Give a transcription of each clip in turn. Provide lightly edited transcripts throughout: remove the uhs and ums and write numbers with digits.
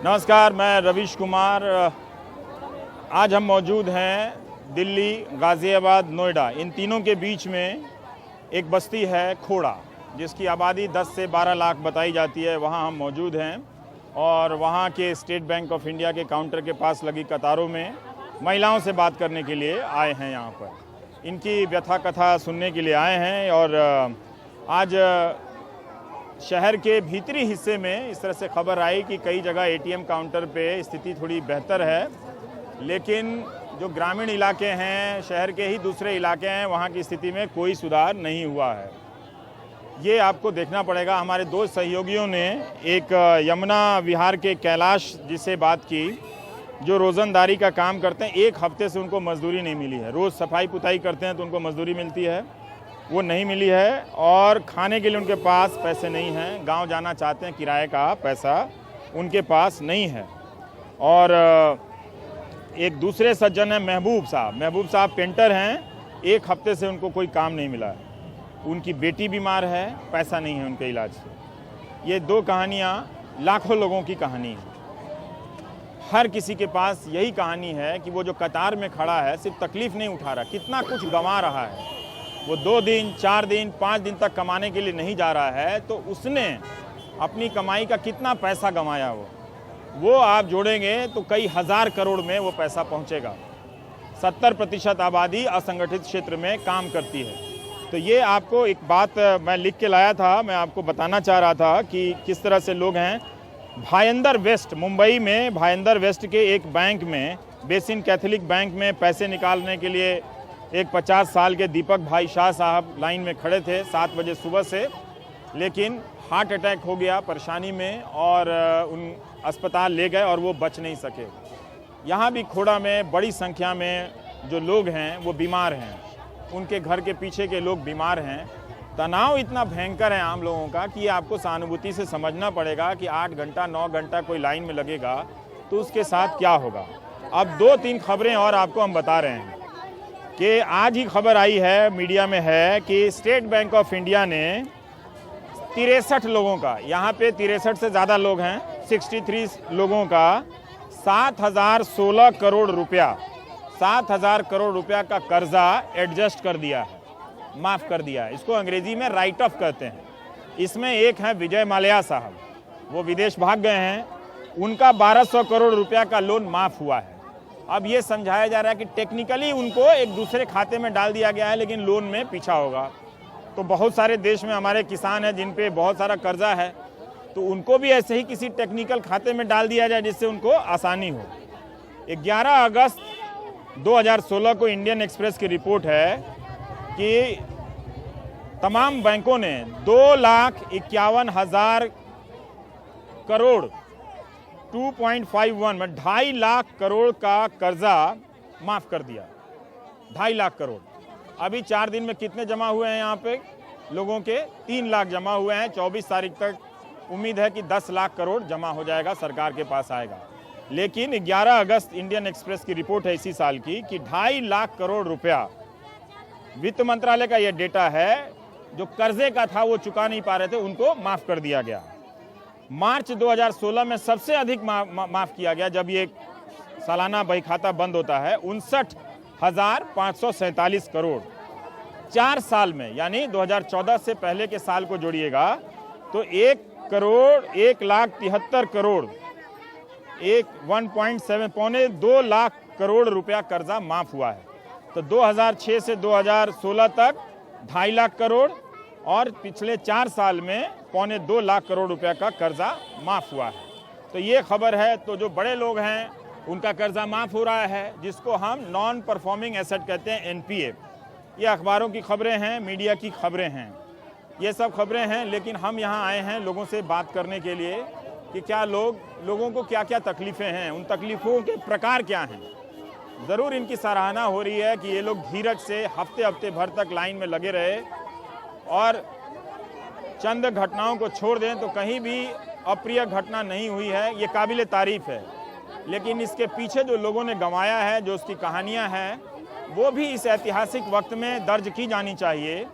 नमस्कार, मैं रवीश कुमार। आज हम मौजूद हैं दिल्ली, गाज़ियाबाद, नोएडा, इन तीनों के बीच में एक बस्ती है खोड़ा, जिसकी आबादी 10 से 12 लाख बताई जाती है। वहाँ हम मौजूद हैं और वहाँ के स्टेट बैंक ऑफ इंडिया के काउंटर के पास लगी कतारों में महिलाओं से बात करने के लिए आए हैं। यहाँ पर इनकी व्यथा कथा सुनने के लिए आए हैं और आज शहर के भीतरी हिस्से में इस तरह से खबर आई कि कई जगह एटीएम काउंटर पे स्थिति थोड़ी बेहतर है, लेकिन जो ग्रामीण इलाके हैं, शहर के ही दूसरे इलाके हैं, वहाँ की स्थिति में कोई सुधार नहीं हुआ है। ये आपको देखना पड़ेगा। हमारे दो सहयोगियों ने एक यमुना विहार के कैलाश जी से बात की, जो रोज़नदारी का काम करते हैं। एक हफ्ते से उनको मजदूरी नहीं मिली है। रोज़ सफाई पुताई करते हैं तो उनको मजदूरी मिलती है, वो नहीं मिली है। और खाने के लिए उनके पास पैसे नहीं हैं। गांव जाना चाहते हैं, किराए का पैसा उनके पास नहीं है। और एक दूसरे सज्जन हैं महबूब साहब पेंटर हैं। एक हफ्ते से उनको कोई काम नहीं मिला है। उनकी बेटी बीमार है, पैसा नहीं है उनके इलाज से। ये दो कहानियाँ लाखों लोगों की कहानी है। हर किसी के पास यही कहानी है कि वो जो कतार में खड़ा है सिर्फ तकलीफ़ नहीं उठा रहा, कितना कुछ गंवा रहा है। वो 2 दिन, 4 दिन, 5 दिन तक कमाने के लिए नहीं जा रहा है, तो उसने अपनी कमाई का कितना पैसा गंवाया। वो आप जोड़ेंगे तो कई हज़ार करोड़ में वो पैसा पहुंचेगा। 70% आबादी असंगठित क्षेत्र में काम करती है। तो ये आपको एक बात मैं लिख के लाया था, मैं आपको बताना चाह रहा था कि किस तरह से लोग हैं। भायंदर वेस्ट, मुंबई में भायंदर वेस्ट के एक बैंक में, बेसिन कैथोलिक बैंक में पैसे निकालने के लिए एक 50 साल के दीपक भाई शाह साहब लाइन में खड़े थे 7 बजे सुबह से, लेकिन हार्ट अटैक हो गया परेशानी में और उन अस्पताल ले गए और वो बच नहीं सके। यहाँ भी खोड़ा में बड़ी संख्या में जो लोग हैं वो बीमार हैं, उनके घर के पीछे के लोग बीमार हैं। तनाव इतना भयंकर है आम लोगों का कि आपको सहानुभूति से समझना पड़ेगा कि 8 घंटा 9 घंटा कोई लाइन में लगेगा तो उसके साथ क्या होगा। अब 2-3 खबरें और आपको हम बता रहे हैं कि आज ही खबर आई है, मीडिया में है कि स्टेट बैंक ऑफ इंडिया ने 63 लोगों का, यहाँ पे 63 से ज़्यादा लोग हैं, 63 लोगों का 7,016 करोड़ रुपया, 7,000 करोड़ रुपया का कर्जा एडजस्ट कर दिया है, माफ़ कर दिया है। इसको अंग्रेजी में राइट ऑफ कहते हैं। इसमें एक है विजय माल्या साहब, वो विदेश भाग गए हैं, उनका 1200 करोड़ रुपया का लोन माफ़ हुआ है। अब ये समझाया जा रहा है कि टेक्निकली उनको एक दूसरे खाते में डाल दिया गया है, लेकिन लोन में पीछा होगा। तो बहुत सारे देश में हमारे किसान हैं जिन पे बहुत सारा कर्जा है, तो उनको भी ऐसे ही किसी टेक्निकल खाते में डाल दिया जाए जिससे उनको आसानी हो। 11 अगस्त 2016 को इंडियन एक्सप्रेस की रिपोर्ट है कि तमाम बैंकों ने 2,51,000 करोड़ 2.51 में 2.5 लाख करोड़ का कर्जा माफ़ कर दिया। 2.5 लाख करोड़। अभी 4 दिन में कितने जमा हुए हैं यहाँ पे लोगों के? 3 लाख जमा हुए हैं। 24 तारीख तक उम्मीद है कि 10 लाख करोड़ जमा हो जाएगा, सरकार के पास आएगा। लेकिन 11 अगस्त इंडियन एक्सप्रेस की रिपोर्ट है इसी साल की कि 2.5 लाख करोड़ रुपया, वित्त मंत्रालय का यह डेटा है, जो कर्जे का था वो चुका नहीं पा रहे थे, उनको माफ़ कर दिया गया। मार्च 2016 में सबसे अधिक माफ़ किया गया, जब ये सालाना बहीखाता बंद होता है, 59,547 करोड़। 4 साल में, यानी 2014 से पहले के साल को जोड़िएगा तो 1,73,00,000 करोड़, 1.7 पौने 2 लाख करोड़ रुपया कर्जा माफ़ हुआ है। तो 2006 से 2016 तक 2.5 लाख करोड़ और पिछले 4 साल में 1.25 लाख करोड़ रुपया का कर्जा माफ़ हुआ है। तो ये खबर है। तो जो बड़े लोग हैं उनका कर्जा माफ़ हो रहा है, जिसको हम नॉन परफॉर्मिंग एसेट कहते हैं, NPA। ये अखबारों की खबरें हैं, मीडिया की खबरें हैं, ये सब खबरें हैं। लेकिन हम यहाँ आए हैं लोगों से बात करने के लिए कि क्या लोगों को क्या क्या तकलीफ़ें हैं, उन तकलीफ़ों के प्रकार क्या हैं। ज़रूर इनकी सराहना हो रही है कि ये लोग धीरज से हफ्ते भर तक लाइन में लगे रहे और चंद घटनाओं को छोड़ दें तो कहीं भी अप्रिय घटना नहीं हुई है, ये काबिल तारीफ़ है। लेकिन इसके पीछे जो लोगों ने गंवाया है, जो उसकी कहानियां हैं, वो भी इस ऐतिहासिक वक्त में दर्ज की जानी चाहिए,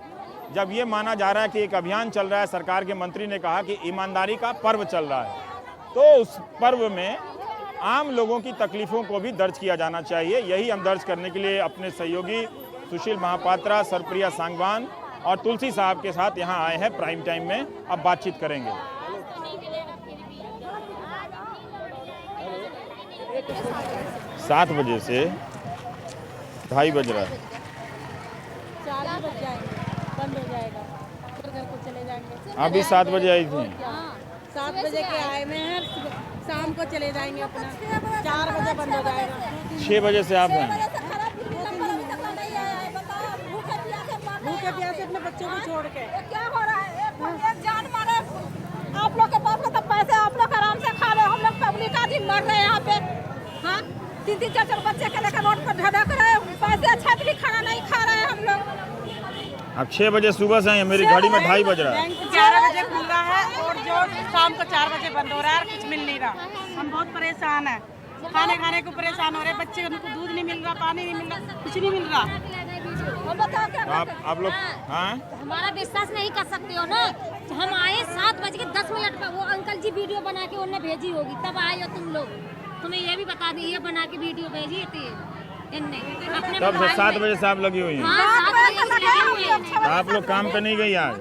जब ये माना जा रहा है कि एक अभियान चल रहा है। सरकार के मंत्री ने कहा कि ईमानदारी का पर्व चल रहा है। तो उस पर्व में आम लोगों की तकलीफ़ों को भी दर्ज किया जाना चाहिए। यही हम दर्ज करने के लिए अपने सहयोगी सुशील महापात्रा, सरप्रिया सांगवान और तुलसी साहब के साथ यहाँ आए हैं प्राइम टाइम में। अब बातचीत करेंगे। 7 बजे से 2:30 बज रहा है। 4 बज जाएंगे, बंद हो जाएगा, फिर घर को चले जाएंगे। आप भी 7 बजे आई थी? 7 बजे के आए में हैं, शाम को चले जाएंगे अपना। 4 बजे बंद हो जाएगा। 6 बजे से आप हैं? भूखे प्यासे अपने बच्चों को छोड़ के। क्या हो रहा है? एक जान मारे आप लोग के पास में तो पैसे आप लोग आराम से खा रहे, हम लोग पब्लिक आदमी मर रहे हैं यहाँ पे। हाँ, 3-3 4-4 बच्चे के लेकर रोड पर धड़क रहे, पैसे छत भी खाना नहीं खा रहे हैं हम लोग। अब 6 बजे सुबह से हैं, मेरी गाड़ी में 2:30 बज रहा है। 11 बजे खुल रहा है और जो शाम को 4 बजे बंद हो रहा है, कुछ मिल नहीं रहा। हम बहुत परेशान हैं, खाने को परेशान हो रहे, बच्चे उनको दूध नहीं मिल रहा, पानी नहीं मिल रहा, कुछ नहीं मिल रहा। आप लोग हाँ हमारा विश्वास नहीं कर सकते हो ना। हम आए 7:10 पर, वो अंकल जी वीडियो बना के उन्हें भेजी होगी, तब आए हो तुम लोग। तुम्हें ये भी बता दी, ये बना के वीडियो भेजी थी इनने अपने। तब से 7 बजे से आप लगी हुई हैं? हाँ, 7 बजे से लगी हुई हैं। तो आप लोग काम पे नहीं गई आज?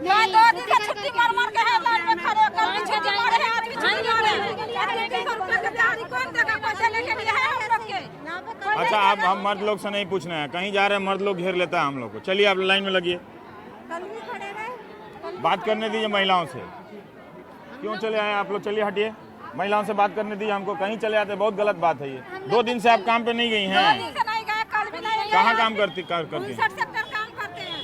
छुट्टी मार के हैं, लाइन में खड़े होकर छुट्टी मारे हैं, आज भी छुट्टी मारे हैं। 300 रुपए का दिहाड़ी कौन देगा? पैसे लेके लिए है हम लोग के। अच्छा, आप हम मर्द लोग से नहीं पूछना है, कहीं जा रहे हैं मर्द लोग घेर लेता है हम लोग को। चलिए आप लाइन में लगिए, बात करने दीजिए महिलाओं से। क्यों चले आए आप लोग? चलिए हटिए, महिलाओं से बात करने दीजिए हमको। कहीं चले आते, बहुत गलत बात है ये। 2 दिन से आप काम पे नहीं गई हैं। कहाँ काम करती सेक्टर काम करते हैं।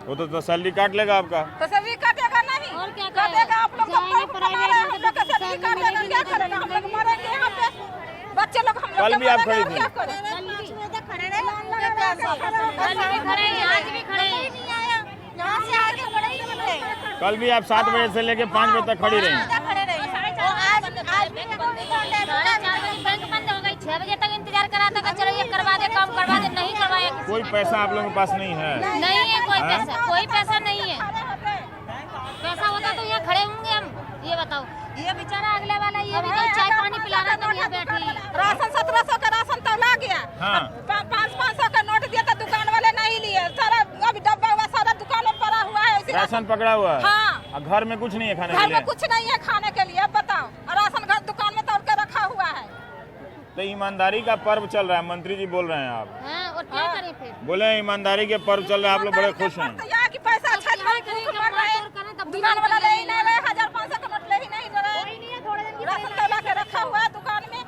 वो तो सैलरी काट लेगा आपका। तो सैलरी काटेगा नहीं, और क्या काटेगा? आप लोग तो प्राइवेट बना रहे हैं, हम लोग का सैलरी काटेगा, क्या करेगा? हम लोग मरेंगे यहाँ पे, बच्चे लोग हम लोग कल भी आप खड़ी थी? क्या करें? आज भी खड़े हैं। यहाँ से आगे बढ़े ही नहीं बने। कल भी आप 7 बजे से लेके 5 बजे तक खड़ी रही। आज भी 4:30 बजे बैंक बंद हो गई, 6 बजे तक इंतजार करा था, चलो ये करवा दे, काम करवा दे, नहीं करवाया। कोई पैसा आप लोगों के पास नहीं है? नहीं है कोई पैसा नहीं है। पैसा होता तो यहाँ खड़े होंगे हम। ये बताओ, ये बेचारा अगले वाला ये भी चाय पानी पिला रहा था, यहाँ बैठी। राशन 1700 का राशन तो ला गया। हाँ। 500 का नोट दिया था, दुकान वाले नहीं लिए। सारा अभी डब्बा हुआ, सारा दुकान में पड़ा हुआ है। राशन पकड़ा हुआ है? हाँ। और घर में कुछ नहीं है खाने के घर लिए? में कुछ नहीं है खाने के लिए, अब बताओ। राशन घर दुकान में तोड़ के रखा हुआ है। तो ईमानदारी का पर्व चल रहा है, मंत्री जी बोल रहे हैं आप। हाँ, और क्या करें फिर? बोले ईमानदारी के पर्व चल रहा है, आप लोग बड़े खुश हैं। यहाँ की पैसा अच्छा दुकान वाला ले ही नहीं रहे, 1500 का नोट ले ही नहीं रहे। राशन तो ला के रखा हुआ है दुकान में।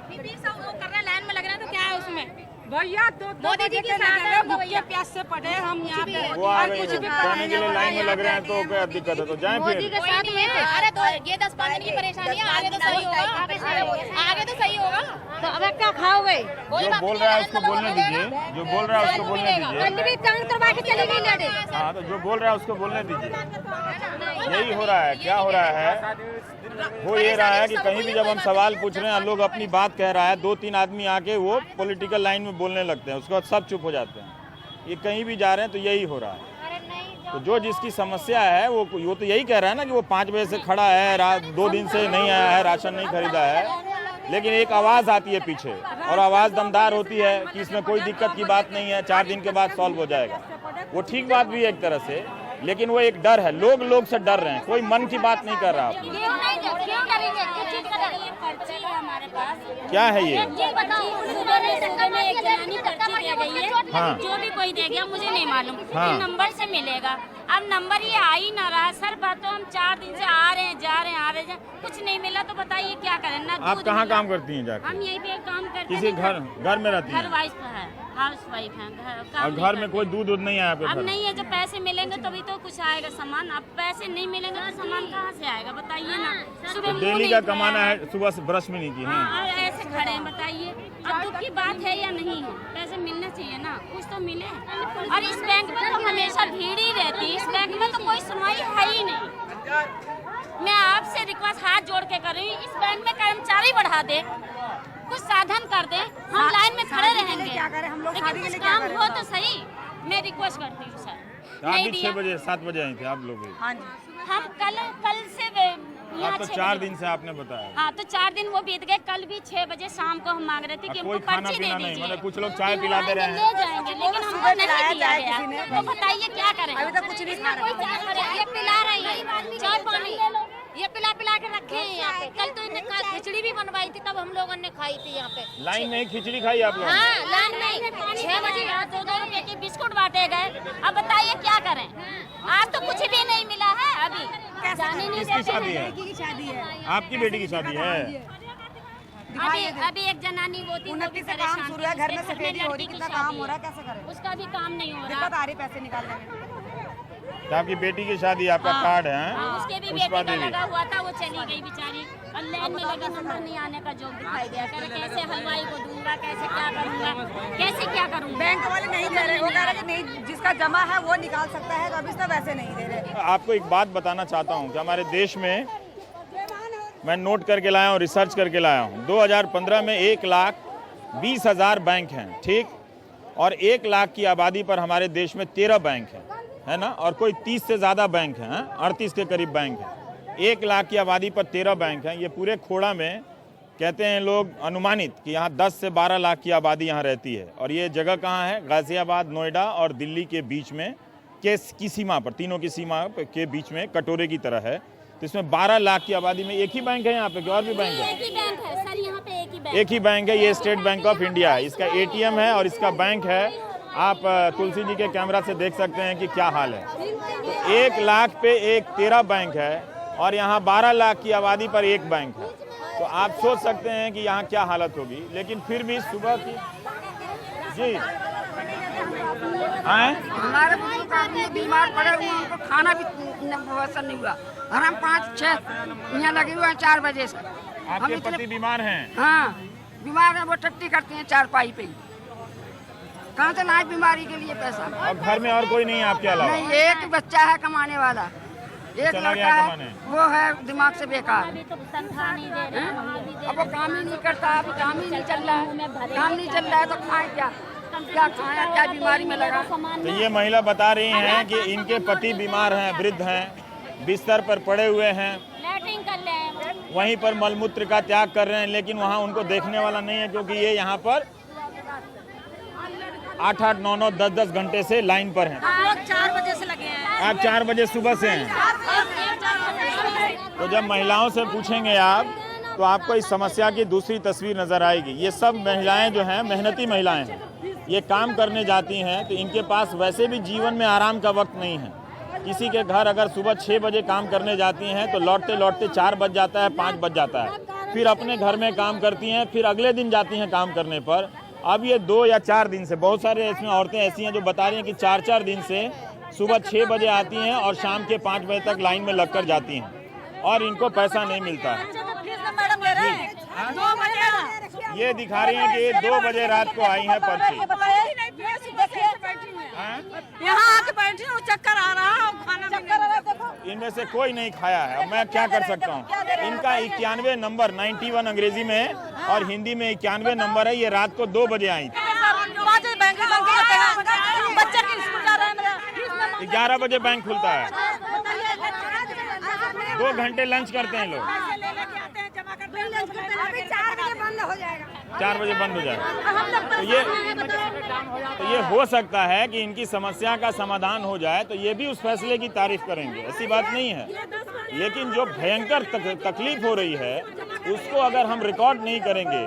कर रहे लाइन में लग रहा है, तो क्या है उसमें? भैया मोदी जी के साथ भूखे प्यास से पड़े हम यहाँ पे। वो आ गए खाने के लिए लाइन में लग रहे हैं, तो क्या दिक्कत है? तो जाएं फिर। के साथ में अरे तो ये 10-5 दिन की परेशानी है, आगे तो सही होगा, आगे तो सही होगा। तो अब क्या खाओगे? जो बोल रहा है उसको बोलने दीजिए, जो बोल रहा है उसको बोलने दीजिए। भी काम करवा के चली गई लेडीज। हाँ, तो जो बोल रहा है उसको बोलने दीजिए। यही हो रहा है। क्या हो रहा है? हो ये रहा है कि कहीं भी जब हम सवाल पूछ रहे हैं, लोग अपनी बात कह रहा है, 2-3 आदमी आके वो पॉलिटिकल लाइन में बोलने लगते हैं, उसके बाद सब चुप हो जाते हैं। ये कहीं भी जा रहे हैं तो यही हो रहा है। तो जो जिसकी समस्या है वो तो यही कह रहा है ना कि वो 5 बजे से खड़ा है, रात 2 दिन से नहीं आया है, राशन नहीं खरीदा है। लेकिन एक आवाज़ आती है पीछे, और आवाज़ दमदार होती है कि इसमें कोई दिक्कत की बात नहीं है, 4 दिन के बाद सॉल्व हो जाएगा। वो ठीक बात भी है एक तरह से, लेकिन वो एक डर है। लोग से डर रहे हैं, कोई मन की बात नहीं कर रहा। क्यों डरेंगे? किस चीज का डर? ये पर्ची है हमारे पास। क्या है ये? बताओ, में एक जनानी पर्ची दे गई है। हाँ। जो भी कोई दे गया मुझे नहीं मालूम। हाँ। नंबर से मिलेगा। अब नंबर ये आ ही ना रहा सर। बात तो हम 4 दिन से आ रहे हैं, जा रहे हैं, आ रहे हैं, कुछ नहीं मिला। तो बताइए क्या करें? ना आप कहाँ काम करती हैं जाके? हम यहीं पे काम करते हैं। किसी घर में रहती हैं? घर वाइफ है, हाउस वाइफ है। और घर में कोई दूध नहीं आया आपके? अब नहीं है। जब पैसे मिलेंगे तभी तो कुछ आएगा सामान। अब पैसे नहीं मिलेंगे तो सामान कहाँ से आएगा? बताइए ना। सुबह डेली का कमाना है, सुबह से ब्रश भी नहीं की। हाँ, ऐसे खड़े हैं, बताइए। अब दुख की बात है या नहीं है? पैसे मिलने चाहिए ना, कुछ तो मिले। और इस बैंक में तो हमेशा भीड़ ही रहती है। इस बैंक में तो कोई सुनवाई है ही नहीं। मैं आपसे रिक्वेस्ट हाथ जोड़ के कर रही हूँ, इस बैंक में कर्मचारी बढ़ा दे, कुछ साधन कर दे, हम लाइन में खड़े रहेंगे। लेकिन कुछ काम हो तो सही। मैं रिक्वेस्ट करती हूँ सर। आप भी 6 बजे 7 बजे आई थे आप लोग? हम कल से यहाँ आप तो 6 4 बजे। दिन से आपने बताया। हाँ तो 4 दिन वो बीत गए, कल भी 6 बजे शाम को हम मांग रहे थे कि कोई हमको खाना पर्ची दे पीना नहीं, दीजिए। मतलब कुछ लोग चाय पिलाते रहे हैं। ले जाएंगे लेकिन हमको नहीं दिया गया। तो बताइए क्या करें? अभी तक कुछ नहीं खा रहे। कोई चाय करे, ये पिला रही है चाय पानी, ये पिला पिला के रखे हैं यहाँ पे। कल तो इन्हें खिचड़ी भी बनवाई थी, तब हम लोगों ने खाई थी यहाँ पे। लाइन में ही खिचड़ी खाई आप लोग? हाँ लाइन में 6 बजे यहाँ 2-2 रुपए के बिस्कुट बांटे गए। अब बताइए क्या करें? आज तो कुछ भी नहीं मिला है अभी। जाने नहीं किसकी देते शादी हैं। है? की शादी है। आपकी बेटी की शादी है? अभी एक जनानी वो थी, वो भी से काम परेशान शुरू है, थी। घर में उसके सफेदी हो रही, लड़की की कितना शादी काम हो रहा है, कैसे करें? उसका भी काम नहीं हो रहा। दिक्कत आ रही पैसे निकालने में। तो आपकी बेटी की शादी, आपका कार्ड है? हाँ, उसके भी पुष्पा बेटे का देवी। लगा हुआ था, वो चली गई बेचारी। और लाइन में लगे नंबर नहीं आने का जोक दिखाई दिया। कह रहे कैसे हलवाई को दूंगा, कैसे क्या करूंगा, कैसे क्या करूंगा। बैंक वाले नहीं दे रहे, वो कह रहे कि नहीं, जिसका जमा है वो निकाल सकता है, तो अभी तो वैसे नहीं दे रहे। आपको एक बात बताना चाहता हूँ कि हमारे देश में, मैं नोट करके लाया हूँ, रिसर्च करके लाया हूँ, 2015 में 1,20,000 बैंक हैं, ठीक? और 1 लाख की आबादी पर हमारे देश में 13 बैंक है ना? और कोई 30 से ज़्यादा बैंक हैं, 38 के करीब बैंक हैं। 1 लाख की आबादी पर 13 बैंक हैं। ये पूरे खोड़ा में कहते हैं लोग अनुमानित कि यहाँ 10 से 12 लाख की आबादी यहाँ रहती है। और ये जगह कहाँ है? गाज़ियाबाद, नोएडा और दिल्ली के बीच में की सीमा पर, तीनों की सीमा के बीच में कटोरे की तरह है। तो इसमें 12 लाख की आबादी में एक ही बैंक है यहाँ पे, कि और भी बैंक है? एक ही बैंक है सर, यहाँ पे एक ही बैंक। एक ही बैंक है, ये स्टेट बैंक ऑफ इंडिया है। इसका ATM है और इसका बैंक है। आप तुलसी जी के कैमरा से देख सकते हैं कि क्या हाल है। तो 1 लाख पे 13 बैंक है और यहाँ 12 लाख की आबादी पर 1 बैंक है। तो आप सोच सकते हैं कि यहाँ क्या हालत होगी। लेकिन फिर भी सुबह की जी आए, हमारे बुजुर्ग आदमी बीमार पड़े हुए हैं, उनको खाना भी व्यवस्था नहीं हुआ। और हम 5-6 यहाँ लगे हुए हैं 4 बजे से। हम आपके इतने पति बीमार हैं? हाँ बीमार हैं, वो टट्टी करते हैं चारपाई पे ही। कहाँ से लाए बीमारी के लिए पैसा? और घर में और कोई नहीं है आपके अलावा? नहीं, एक बच्चा है कमाने वाला, एक चला लड़का गया है, कमाने? वो है दिमाग से बेकार। अभी तो तनख्वाह नहीं दे रहे हैं, वहाँ भी दे अब वो काम ही नहीं करता, अभी काम ही नहीं चल रहा है। काम नहीं चल रहा है तो खाए क्या? क्या खाया, क्या बीमारी में लगा? तो ये महिला बता रही हैं कि इनके पति बीमार हैं, वृद्ध हैं, बिस्तर पर पड़े हुए हैं, लैट्रिन कर ले हैं वो। वहीं पर मलमूत्र का त्याग कर रहे हैं, लेकिन वहाँ उनको देखने वाला नहीं है, क्योंकि ये यहाँ पर 8-8, 9-9, 10-10 घंटे से लाइन पर हैं। हम लोग 4 बजे से लगे हैं। आप 4 बजे सुबह से हैं। तो जब महिलाओं से पूछेंगे आप, तो आपको इस समस्या की दूसरी तस्वीर नजर आएगी। ये सब महिलाएं जो हैं, मेहनती महिलाएं हैं, ये काम करने जाती हैं, तो इनके पास वैसे भी जीवन में आराम का वक्त नहीं है। किसी के घर अगर सुबह 6 बजे काम करने जाती हैं तो लौटते लौटते 4 बज जाता है, 5 बज जाता है। फिर अपने घर में काम करती हैं, फिर अगले दिन जाती हैं काम करने पर। अब ये 2 या 4 दिन से, बहुत सारे इसमें औरतें ऐसी हैं जो बता रही हैं कि 4-4 दिन से सुबह 6 बजे आती हैं और शाम के 5 बजे तक लाइन में लगकर जाती हैं और इनको पैसा नहीं मिलता है। मैडम ले रहे हैं 2 बजे। ये दिखा रही हैं कि ये 2 बजे रात को आई हैं पर्ची। यहाँ आके बैठी हूँ, चक्कर आ रहा है, खाना चक्कर आ रहा है। इनमें से कोई नहीं खाया है। अब मैं क्या कर सकता हूँ? इनका 91 नंबर, 91 अंग्रेजी में है और हिंदी में 91 नंबर है। ये रात को 2 बजे आई थी। 5 बजे बैंक होते हैं, बच्चे की स्कूल जा रहे हैं। 11 बजे बैंक खुलता है, 2 घंटे लंच करते हैं लोग। अभी 4 बजे बंद हो जाएगा। 4 बजे बंद हो जाएगा। तो ये हो सकता है कि इनकी समस्या का समाधान हो जाए, तो ये भी उस फैसले की तारीफ करेंगे, ऐसी बात नहीं है। लेकिन जो भयंकर तकलीफ हो रही है उसको अगर हम रिकॉर्ड नहीं करेंगे,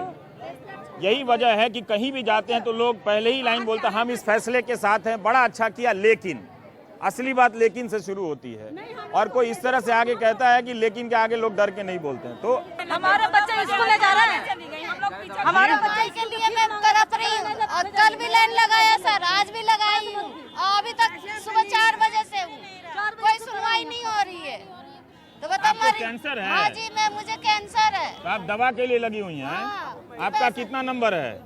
यही वजह है कि कहीं भी जाते हैं तो लोग पहले ही लाइन बोलते हैं हम इस फैसले के साथ हैं, बड़ा अच्छा किया, लेकिन असली बात लेकिन से शुरू होती है। और कोई इस तरह से आगे कहता है कि लेकिन के आगे लोग डर के नहीं बोलते हैं। तो हमारे बच्चे स्कूल जा रहे हैं, हमारे बच्चे के लिए मैं तरफ रही हूँ और कल भी लाइन लगाया सर, आज भी लगाई हूँ और अभी तक सुबह 4 बजे से हूँ, कोई सुनवाई नहीं हो रही है। तो बता आपको कैंसर है? हाँ जी, मैं मुझे कैंसर है। तो आप दवा के लिए लगी हुई हैं? हाँ। आपका कितना नंबर है?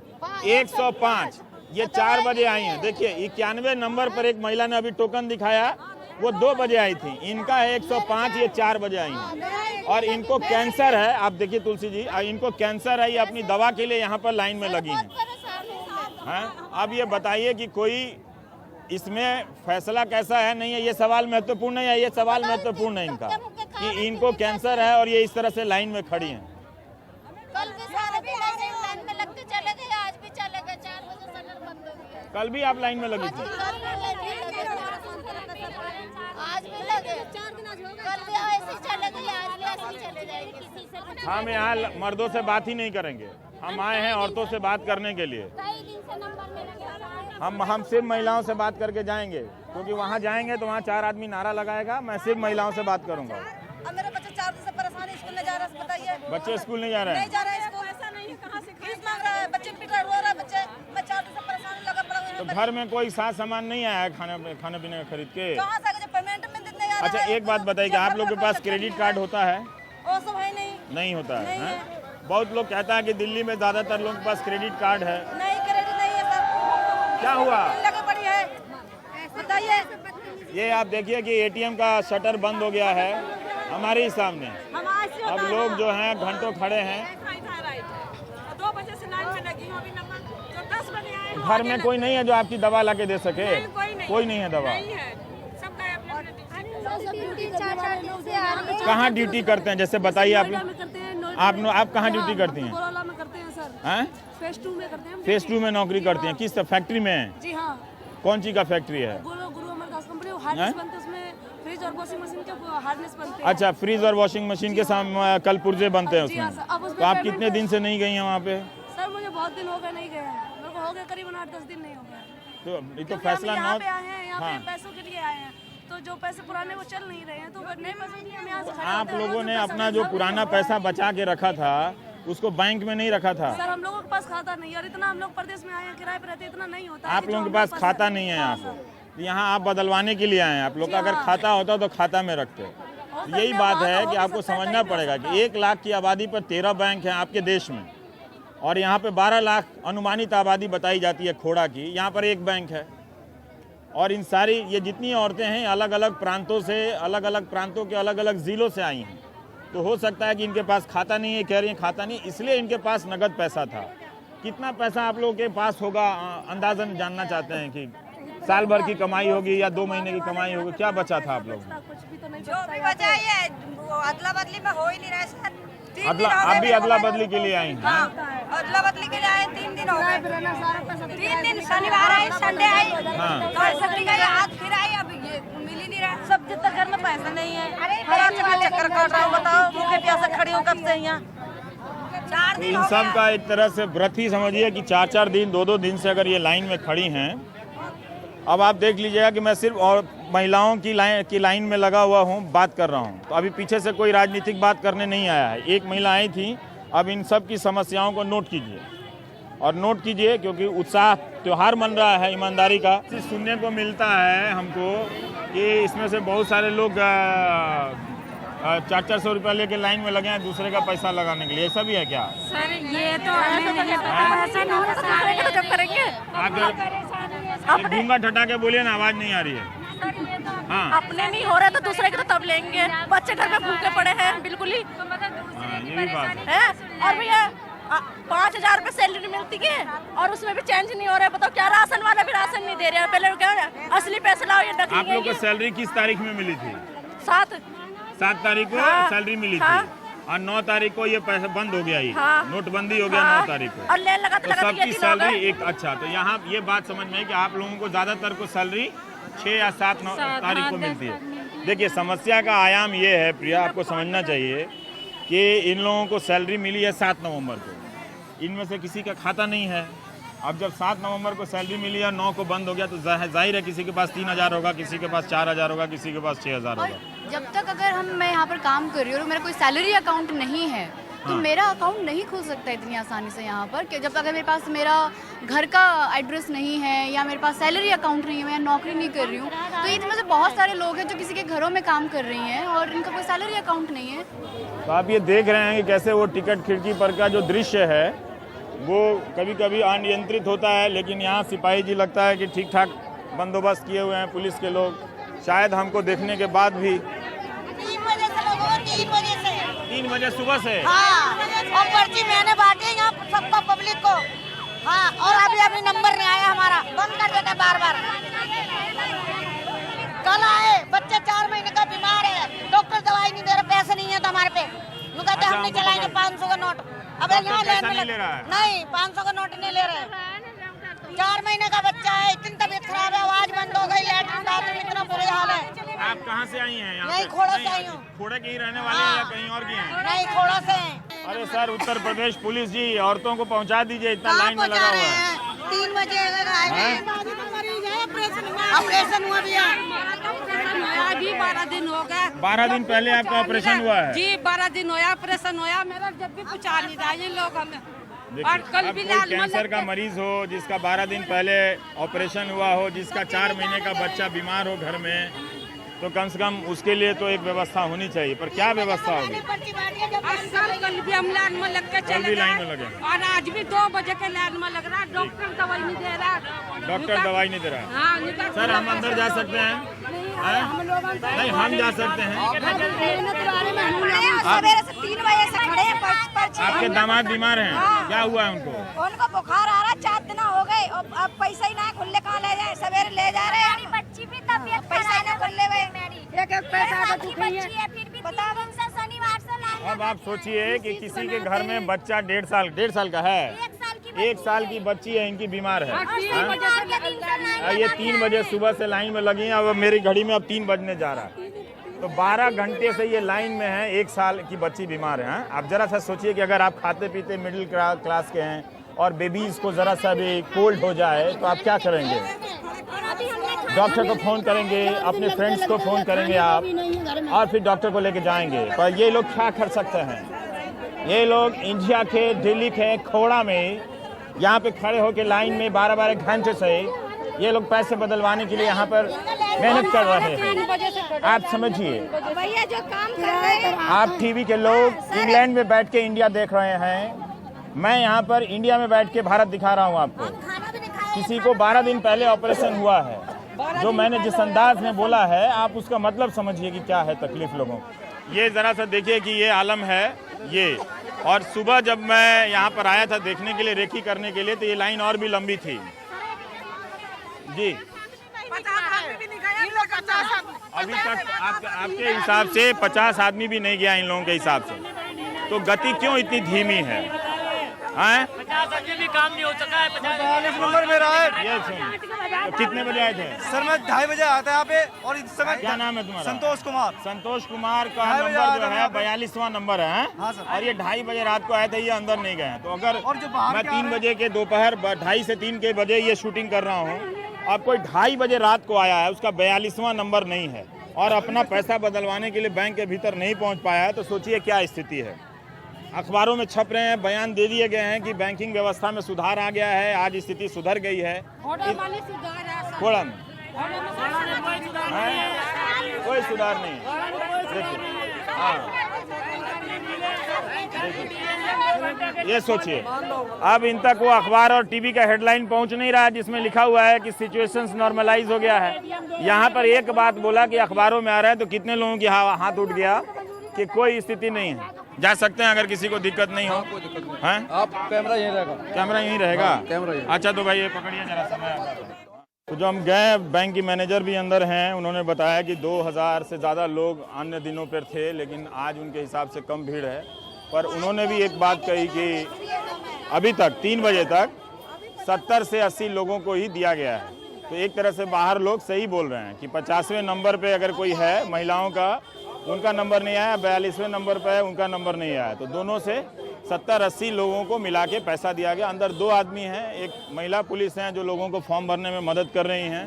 105। ये 4 बजे आई हैं। देखिए 91 नंबर पर एक महिला ने अभी टोकन दिखाया, वो 2 बजे आई थी। इनका है 105, ये 4 बजे आई हैं और इनको कैंसर है। आप देखिए तुलसी जी, इनको कैंसर है, ये अपनी दवा के लिए यहाँ पर लाइन में लगी हैं। हाँ, अब ये बताइए कि कोई इसमें फैसला कैसा है नहीं है, ये सवाल महत्वपूर्ण है या ये सवाल महत्वपूर्ण है इनका? कि इनको कैंसर है और ये इस तरह से लाइन में खड़ी हैं। कल भी सारे दिन ऐसे ही लाइन में लगते चले गए, आज भी चले गए, 4 बजे शटर बंद हो गया। कल भी आप लाइन में लगी थी? आज भी लगे, 4 दिन आज हो गए। कल भी ऐसे ही चले गए, आज भी ऐसे ही चले जाएंगे। हम यहाँ मर्दों से बात ही नहीं करेंगे, हम आए हैं औरतों से बात करने के लिए। कई दिन से नंबर मिला, हम सिर्फ महिलाओं से बात करके जाएंगे, क्योंकि वहाँ जाएंगे तो वहाँ 4 आदमी नारा लगाएगा। मैं सिर्फ महिलाओं से बात करूँगा। अब मेरे बच्चे 4 दिन से परेशान है, स्कूल नहीं जा रहा है, बताइए। बच्चे स्कूल नहीं जा रहे नहीं हैं? जा रहा है स्कूल, ऐसा नहीं है, कहाँ से फीस मांग रहा है, बच्चे पिट रहा, रो रहा है बच्चे। मैं 4 दिन से परेशान लगा पड़ा हूँ। तो घर में कोई साथ सामान नहीं आया है खाने पीने का खरीद के? कहाँ से जब पेमेंट में देने आ रहा अच्छा, है। एक बात बताइए, आप लोग के पास क्रेडिट कार्ड होता है? वो सब है नहीं। नहीं होता है, नहीं हैं? बहुत लोग कहता है कि दिल्ली में ज़्यादातर लोगों के पास क्रेडिट कार्ड है। नहीं, क्रेडिट नहीं है सर। क्या हुआ? लगी पड़ी है, बताइए। ये आप देखिए कि एटीएम का शटर बंद हो गया है हमारे ही सामने। अब लोग जो हैं घंटों खड़े हैं। 2 बजे से लाइन में लगी हूँ, अभी नंबर जो 10 बजे आए हैं, घर में कोई नहीं है जो आपकी दवा ला के दे सके? कोई नहीं है दवा। नहीं है, सब गए अपने ड्यूटी 4-4 दिन से आ रही है। कहाँ ड्यूटी करते हैं, जैसे बताइए आप कहाँ ड्यूटी करती हैं? कोरोला में करते हैं सर, हैं? फेज 2 में करते हैं। फेज 2 में नौकरी करती हैं? किस फैक्ट्री में? जी हाँ, कौन सी का फैक्ट्री है? गुरु अमरदास कंपनी, हार्डनेस बनते हैं उसमें, फ्रिज और वॉशिंग मशीन के हार्डनेस बनते हैं। अच्छा, फ्रीज और वॉशिंग मशीन के साथ कल पुर्जे बनते हैं जी हाँ उसमें। सर, अब उसमें तो आप पेमेंट कितने दिन से नहीं गई हैं वहाँ पे? सर मुझे बहुत दिन हो गए नहीं गए हैं, मेरे को हो गए करीबन 8-10 दिन नहीं हो गए। तो ये तो क्योंकि फैसला हम यहाँ नौ। पे आए हैं, यहाँ हाँ। पे पैसों के लिए आए हैं, तो जो पैसे पुराने वो चल नहीं रहे हैं, तो नए पैसों के लिए हम यहाँ से खड़े आप होते हैं। लोगों रोज ने पैसा अपना जो नहीं पुराना होता। पैसा बचा के रखा था उसको बैंक में नहीं रखा था? सर हम लोगों के पास खाता नहीं है, और इतना हम लोग प्रदेश में आए हैं, किराए पे रहते हैं, इतना नहीं होता। आप लोगों के पास खाता नहीं है यहाँ पे? यहाँ आप बदलवाने के लिए आए हैं। आप लोग का अगर खाता होता तो खाता में रखते। यही बात है कि आपको समझना पड़ेगा कि 1 लाख की आबादी पर 13 बैंक हैं आपके देश में, और यहाँ पे 12 लाख अनुमानित आबादी बताई जाती है खोड़ा की, यहाँ पर 1 बैंक है। और इन सारी ये जितनी औरतें हैं अलग अलग प्रांतों से, अलग अलग प्रांतों के अलग अलग ज़िलों से आई हैं। तो हो सकता है कि इनके पास खाता नहीं है, कह रही हैं खाता नहीं, इसलिए इनके पास नगद पैसा था। कितना पैसा आप लोगों के पास होगा, अंदाजन जानना चाहते हैं कि साल भर की कमाई होगी या 2 महीने की कमाई होगी, क्या बचा था आप लोग? कुछ भी तो नहीं जो भी बचा है अदला बदली में हो ही नहीं रहा है सर। 3 दिन हो आप गए भी मेरे अदला को बदली के लिए आई हैं? हाँ, अदला बदली के लिए आए, 3 दिन हो गए। 3 दिन, शनिवार आई, संडे आई, हाँ। कल सब्जी गई, आज फिर आई, अब ये मिल ही नहीं रहा। सब जितना घर में पैसा नहीं है, हर चक्कर काट रहा हूँ, बताओ भूखे प्यासे खड़ी हूँ कब से यहाँ। 4 तो दिन इन हो सब गए। का एक तरह से व्रत ही समझिए कि 4-4 दिन, 2-2 दिन से अगर ये लाइन में खड़ी हैं। अब आप देख लीजिएगा कि मैं सिर्फ और महिलाओं की लाइन में लगा हुआ हूँ, बात कर रहा हूँ। तो अभी पीछे से कोई राजनीतिक बात करने नहीं आया है। एक महिला आई थी। अब इन सब की समस्याओं को नोट कीजिए, और नोट कीजिए क्योंकि उत्साह त्यौहार मन रहा है ईमानदारी का। सुनने को मिलता है हमको कि इसमें से बहुत सारे लोग 400-400 रुपया लेके लाइन में लगे हैं दूसरे का पैसा लगाने के लिए। ऐसा भी है क्या? सर ये तो हमें नहीं पता, ऐसा नहीं हो सकता। जब करेंगे आप घूंघट हटा के बोलिए ना, आवाज नहीं आ रही है। हाँ, अपने नहीं हो रहे तो दूसरे के तो तब लेंगे। बच्चे घर में भूखे पड़े हैं बिल्कुल ही हाँ, ये भी बात है। है। और भैया 5,000 रुपए सैलरी मिलती है और उसमें भी चेंज नहीं हो रहा है। बताओ क्या, राशन वाला भी राशन नहीं दे रहे हैं। पहले क्या असली पैसे लाओ, ये आप लोग को नकली। सैलरी किस तारीख में मिली थी? 7 तारीख को हाँ, सैलरी मिली हाँ। थी, और 9 तारीख को ये पैसा बंद हो गया। ये हाँ। नोटबंदी हो गया 9 तारीख को। और लेन लगाते तो लगाते सबकी ये दिन हो गए। सैलरी एक। अच्छा, तो यहाँ ये बात समझ में है कि आप लोगों को ज्यादातर को सैलरी 6 या 7 तारीख को मिलती है। देखिए, समस्या का आयाम ये है प्रिया, आपको समझना चाहिए कि इन लोगों को सैलरी मिली है 7 नवंबर को। इनमें से किसी का खाता नहीं है। अब जब 7 नवंबर को सैलरी मिली और 9 को बंद हो गया, तो जाहिर है किसी के पास 3,000 होगा, किसी के पास 4,000 होगा, किसी के पास 6,000 होगा। जब तक अगर मैं यहाँ पर काम कर रही हूँ और मेरा कोई सैलरी अकाउंट नहीं है तो हाँ। मेरा अकाउंट नहीं खुल सकता इतनी आसानी से यहाँ पर। कि जब तक अगर मेरे पास मेरा घर का एड्रेस नहीं है या मेरे पास सैलरी अकाउंट नहीं है, मैं नौकरी नहीं कर रही हूँ, तो इनमें से बहुत सारे लोग हैं जो किसी के घरों में काम कर रही हैं और इनका कोई सैलरी अकाउंट नहीं है। तो आप ये देख रहे हैं कि कैसे वो टिकट खिड़की पर का जो दृश्य है वो कभी कभी अनियंत्रित होता है, लेकिन यहाँ सिपाही जी लगता है कि ठीक ठाक बंदोबस्त किए हुए हैं पुलिस के लोग। शायद हमको देखने के बाद भी 3 बजे से लोग हो, 3 बजे से। 3 बजे सुबह से। हाँ, और पर्ची मैंने बांटी यहाँ सबको, पब्लिक को। हाँ, और अभी नंबर नहीं आया हमारा, बंद कर देते बार बार। कल आए, बच्चे 4 महीने का बीमार है, डॉक्टर दवाई नहीं दे रहे, पैसे नहीं है तो हमारे पे वो कहते हम नहीं चलाएंगे 500 का नोट। अब यहाँ नहीं 500 का नोट नहीं ले रहे। 4 महीने का बच्चा है, इतनी तबीयत खराब है, आवाज बंद हो गई, लैट्रिन बाथरूम इतना बुरे हाल है। आप कहाँ से आई हैं? यही खोड़ा से आई हूँ। खोड़े के ही रहने वाले हैं या कहीं और की हैं? नहीं, खोड़ा से हैं। अरे सर, उत्तर प्रदेश पुलिस जी, औरतों को पहुंचा दीजिए, इतना लाइन में लगा हुआ है। 3 बजे ऑपरेशन हुआ भैया, अभी 12 दिन हो गए। 12 दिन पहले आपका ऑपरेशन हुआ है? जी 12 दिन होया, ऑपरेशन होया मेरा, जब भी पूछा नहीं था ये लोग हमें। देखिए, और कल अब भी कोई कैंसर का मरीज हो जिसका 12 दिन पहले ऑपरेशन हुआ हो, जिसका 4 महीने का बच्चा बीमार हो घर में, तो कम से कम उसके लिए तो एक व्यवस्था होनी चाहिए। पर क्या व्यवस्था होगी? कल भी हम लाइन में लग के कल भी चले लाइन में गए लगे। और आज भी 2 बजे के लाइन में लग रहा है, डॉक्टर दवाई नहीं दे रहा। डॉक्टर दवाई नहीं दे रहा है? हाँ, सर, हम अंदर जा सकते हैं? नहीं, हम जा सकते हैं। सवेरे से 3 बजे से खड़े हैं पर्ची। आपके दामाद बीमार हैं? क्या हुआ है उनको? उनको बुखार आ रहा, 4 दिन हो गए, अब पैसा ही ना खुले कहाँ ले जाए, सवेरे ले जा रहे हैं। बच्ची भी तबीयत पैसा ही ना खुले हुए, एक पैसा है, फिर भी 3 दिन से शनिवार से लाइन अब आप सोचिए कि किसी के घर में बच्चा 1.5 साल का है, 1 साल की बच्ची है, इनकी बीमार है, ये 3 बजे सुबह से लाइन में लगी हैं। अब मेरी घड़ी में अब 3 बजने जा रहा है, तो 12 घंटे से ये लाइन में है, 1 साल की बच्ची बीमार है। आप जरा सा सोचिए कि अगर आप खाते पीते मिडिल क्लास के हैं और बेबीज को जरा सा भी कोल्ड हो जाए तो आप क्या करेंगे? डॉक्टर को फ़ोन करेंगे, अपने फ्रेंड्स को फ़ोन करेंगे आप, और फिर डॉक्टर को लेके जाएंगे। पर ये लोग क्या कर सकते हैं? ये लोग इंडिया के, दिल्ली के खोड़ा में यहाँ पे खड़े होकर लाइन में 12-12 घंटे से ये लोग पैसे बदलवाने के लिए यहाँ पर मेहनत कर रहे हैं। आप समझिए, भैया जो काम कर रहे हैं, आप टीवी के लोग इंग्लैंड में बैठ के इंडिया देख रहे हैं, मैं यहाँ पर इंडिया में बैठ के भारत दिखा रहा हूँ आपको। किसी को 12 दिन पहले ऑपरेशन हुआ है, जो मैंने जिस अंदाज में बोला है, आप उसका मतलब समझिए कि क्या है तकलीफ लोगों को। ये ज़रा सा देखिए कि ये आलम है ये। और सुबह जब मैं यहाँ पर आया था देखने के लिए, रेकी करने के लिए, तो ये लाइन और भी लंबी थी जी। अभी तक आपके हिसाब से 50 आदमी भी नहीं गया इन लोगों के हिसाब से, तो गति क्यों इतनी धीमी है? 50 आदमी भी काम नहीं हो सका है। 42 नंबर में रहा है। ये सुन, तो कितने बजे आए थे? सर मैं 2:30 बजे आता है यहाँ पे, और इस समय क्या नाम है तुम्हारा? संतोष कुमार। संतोष कुमार का नंबर जो है 42वां नंबर है। हाँ सर। और ये 2:30 बजे रात को आए थे, ये अंदर नहीं गए। तो अगर और जो बाहर मैं के 3 बजे के दोपहर 2:30 से 3 के बजे ये शूटिंग कर रहा हूँ, अब कोई 2:30 बजे रात को आया है, उसका 42वां नंबर नहीं है और अपना पैसा बदलवाने के लिए बैंक के भीतर नहीं पहुँच पाया है, तो सोचिए क्या स्थिति है। अखबारों में छप रहे हैं, बयान दे दिए गए हैं कि बैंकिंग व्यवस्था में सुधार आ गया है, आज स्थिति सुधर गई है। थोड़ा में कोई सुधार नहीं। देखिए, ये सोचिए, अब इन तक वो अखबार और टीवी का हेडलाइन पहुंच नहीं रहा है जिसमें लिखा हुआ है कि सिचुएशंस नॉर्मलाइज हो गया है। यहाँ पर एक बात बोला कि अखबारों में आ रहा है, तो कितने लोगों की हाथ उठ गया कि कोई स्थिति नहीं है। जा सकते हैं अगर किसी को दिक्कत नहीं हो। हैं? आप कैमरा यहीं रहेगा। कैमरा यहीं रहेगा? कैमरा यहीं। अच्छा, तो भाई ये पकड़िए जरा समय। तो जो हम गए, बैंक की मैनेजर भी अंदर हैं, उन्होंने बताया कि 2000 से ज़्यादा लोग अन्य दिनों पर थे, लेकिन आज उनके हिसाब से कम भीड़ है। पर उन्होंने भी एक बात कही कि अभी तक 3 बजे तक 70 से 80 लोगों को ही दिया गया है। तो एक तरह से बाहर लोग सही बोल रहे हैं कि 50वें नंबर पे अगर कोई है महिलाओं का, उनका नंबर नहीं आया, 42वें नंबर पे है, उनका नंबर नहीं आया। तो दोनों से 70-80 लोगों को मिला के पैसा दिया गया। अंदर 2 आदमी हैं, एक महिला पुलिस हैं जो लोगों को फॉर्म भरने में मदद कर रही हैं।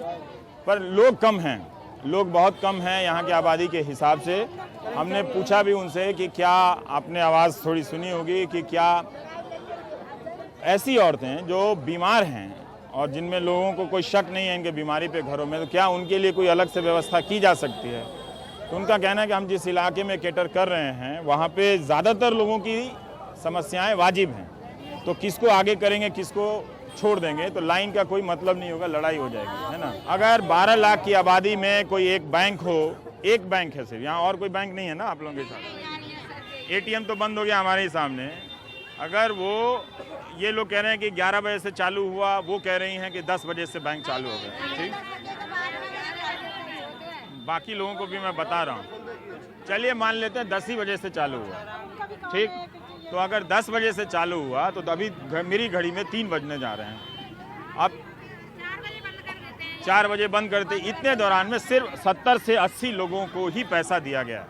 पर लोग कम हैं, लोग बहुत कम हैं यहाँ की आबादी के हिसाब से। हमने पूछा भी उनसे कि क्या आपने आवाज़ थोड़ी सुनी होगी कि क्या ऐसी औरतें जो बीमार हैं और जिनमें लोगों को कोई शक नहीं है इनके बीमारी पे घरों में, तो क्या उनके लिए कोई अलग से व्यवस्था की जा सकती है। तो उनका कहना है कि हम जिस इलाके में कैटर कर रहे हैं वहाँ पे ज़्यादातर लोगों की समस्याएं वाजिब हैं, तो किसको आगे करेंगे किसको छोड़ देंगे, तो लाइन का कोई मतलब नहीं होगा, लड़ाई हो जाएगी, है ना। अगर 12 लाख की आबादी में कोई एक बैंक हो, एक बैंक है सिर्फ, यहाँ और कोई बैंक नहीं है ना आप लोगों के साथ। ATM तो बंद हो गया हमारे ही सामने। अगर वो ये लोग कह रहे हैं कि 11 बजे से चालू हुआ, वो कह रही हैं कि 10 बजे से बैंक चालू हो गया। ठीक, बाकी लोगों को भी मैं बता रहा हूँ। चलिए मान लेते हैं 10 ही बजे से चालू हुआ, ठीक। तो अगर 10 बजे से चालू हुआ तो अभी मेरी घड़ी में 3 बजने जा रहे हैं। अब 4 बजे बंद करते, इतने दौरान में सिर्फ 70 से 80 लोगों को ही पैसा दिया गया।